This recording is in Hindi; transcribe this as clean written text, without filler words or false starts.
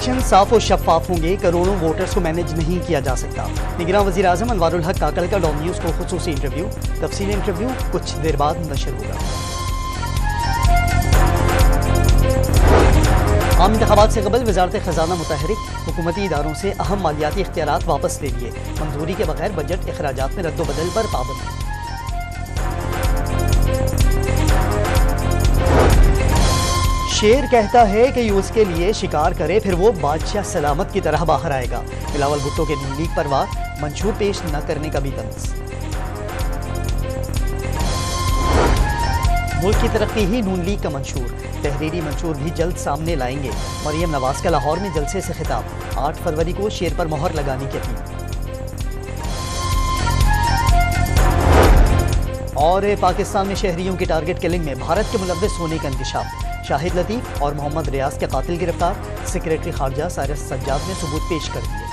इलेक्शन साफ और शफाफ होंगे, करोड़ों वोटर्स को मैनेज नहीं किया जा सकता। निगरान वज़ीर आज़म अनवारुल हक काकड़ का डॉन न्यूज़ को खुसूसी इंटरव्यू। तफसीली इंटरव्यू कुछ देर बाद नशर होगा। आम इंतखाबात से कबल वज़ारत ख़ज़ाना मुतहरिक, हुकूमती इदारों से अहम मालियाती इख्तियारात वापस ले लिए। मंजूरी के बगैर बजट अखराजात में रद्दोबदल पर पाबंदी। शेर कहता है कि उसके लिए शिकार करे, फिर वो बादशाह सलामत की तरह बाहर आएगा। बिलावल भुट्टो के नून लीग पर वार, मंशूर पेश न करने का भी तंज। मुल्क की तरक्की ही नून लीग का मंशूर, तहरीरी मंशूर भी जल्द सामने लाएंगे। मरियम नवाज का लाहौर में जलसे से खिताब, 8 फरवरी को शेर पर मोहर लगाने की अपील। और पाकिस्तान में शहरियों की टारगेट किलिंग में भारत के मुलव्विस होने का इंकशाफ। शाहिद लतीफ और मोहम्मद रियाज के कातिल गिरफ्तार, सेक्रेटरी खारजा साइरस सज्जाद ने सबूत पेश कर दिए।